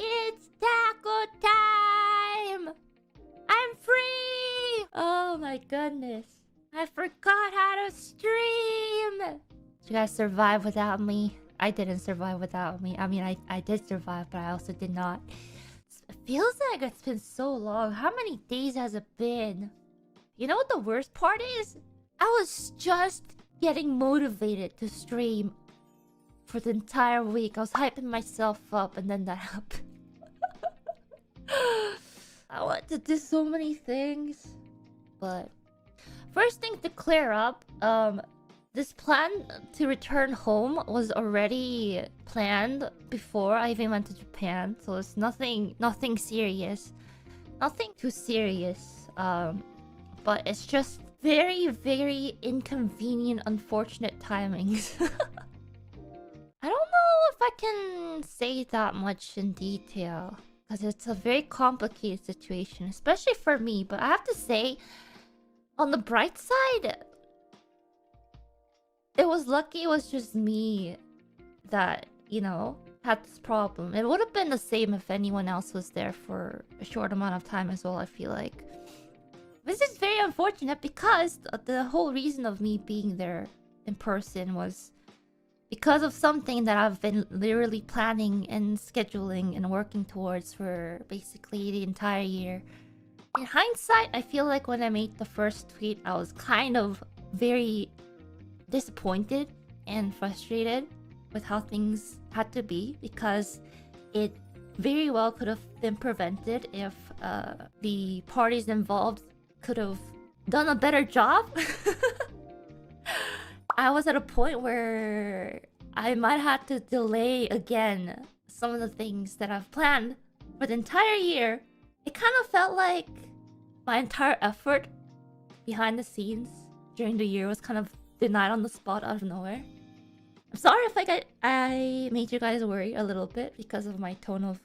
It's taco time! I'm free! Oh my goodness. I forgot how to stream! You guys survive without me. I didn't survive without me. I mean, I did survive, but I also did not. It feels like it's been so long. How many days has it been? You know what the worst part is? I was just getting motivated to stream for the entire week. I was hyping myself up, and then that happened. I want to do so many things. But first thing to clear up, this plan to return home was already planned before I even went to Japan. So it's nothing serious. Nothing too serious. But it's just very, very inconvenient, unfortunate timings. I don't know if I can say that much in detail, because it's a very complicated situation, especially for me. But I have to say, on the bright side, it was lucky it was just me that, you know, had this problem. It would have been the same if anyone else was there for a short amount of time as well, I feel like. This is very unfortunate because the whole reason of me being there in person was because of something that I've been literally planning and scheduling and working towards for basically the entire year. In hindsight, I feel like when I made the first tweet, I was kind of very disappointed and frustrated with how things had to be, because it very well could have been prevented if the parties involved could have done a better job. I was at a point where I might have to delay again some of the things that I've planned for the entire year. It kind of felt like my entire effort behind the scenes during the year was kind of denied on the spot out of nowhere. I'm sorry if I made you guys worry a little bit because of my tone of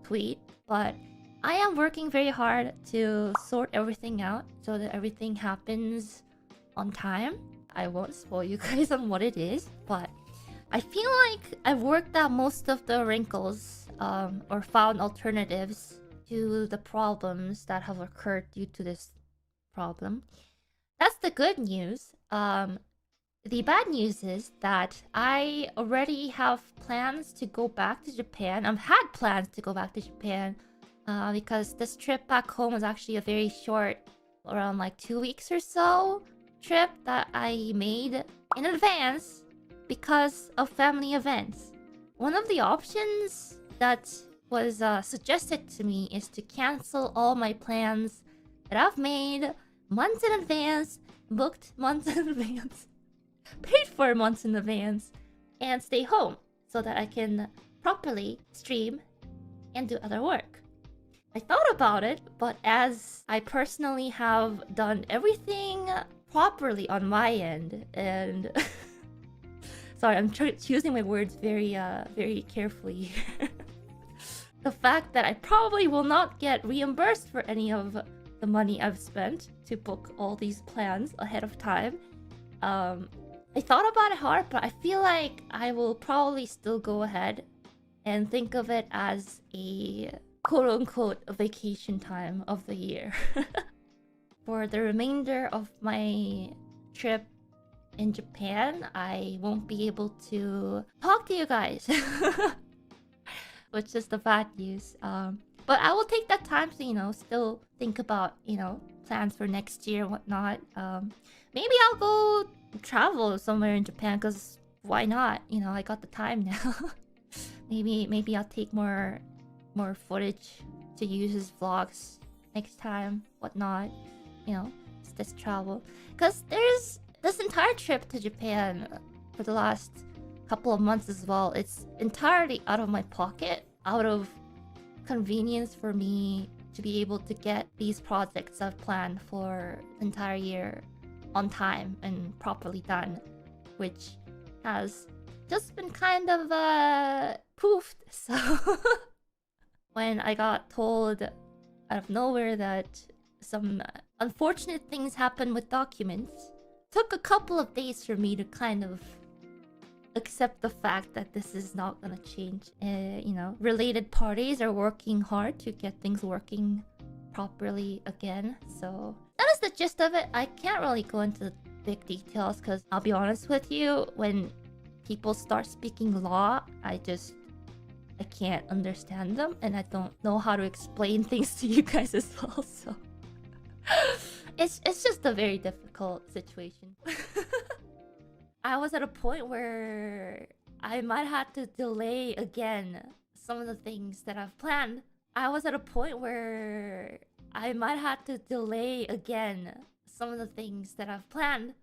tweet, but I am working very hard to sort everything out so that everything happens on time. I won't spoil you guys on what it is, but I feel like I've worked out most of the wrinkles or found alternatives to the problems that have occurred due to this problem. That's the good news. The bad news is that I already have plans to go back to Japan. I've had plans to go back to Japan because this trip back home was actually a very short, around like 2 weeks or so trip that I made in advance because of family events. One of the options that was suggested to me is to cancel all my plans that I've made months in advance, booked months in advance, paid for months in advance, and stay home so that I can properly stream and do other work. I thought about it, but as I personally have done everything properly on my end, and sorry, I'm choosing my words very carefully here. The fact that I probably will not get reimbursed for any of the money I've spent to book all these plans ahead of time. I thought about it hard, but I feel like I will probably still go ahead and think of it as a quote-unquote vacation time of the year. For the remainder of my trip in Japan, I won't be able to talk to you guys, which is the bad news. But I will take that time to, you know, still think about, you know, plans for next year and whatnot. Maybe I'll go travel somewhere in Japan, because why not? You know, I got the time now. maybe I'll take more footage to use as vlogs next time, whatnot. You know, it's this travel, because there's this entire trip to Japan for the last couple of months as well. It's entirely out of my pocket, out of convenience for me to be able to get these projects I've planned for the entire year on time and properly done, which has just been kind of poofed. So when I got told out of nowhere that some unfortunate things happened with documents, it took a couple of days for me to kind of accept the fact that this is not gonna change. Related parties are working hard to get things working properly again. So that is the gist of it. I can't really go into the big details because I'll be honest with you, when people start speaking law, I can't understand them, and I don't know how to explain things to you guys as well. So it's just a very difficult situation. I was at a point where I might have to delay again some of the things that I've planned. I was at a point where I might have to delay again some of the things that I've planned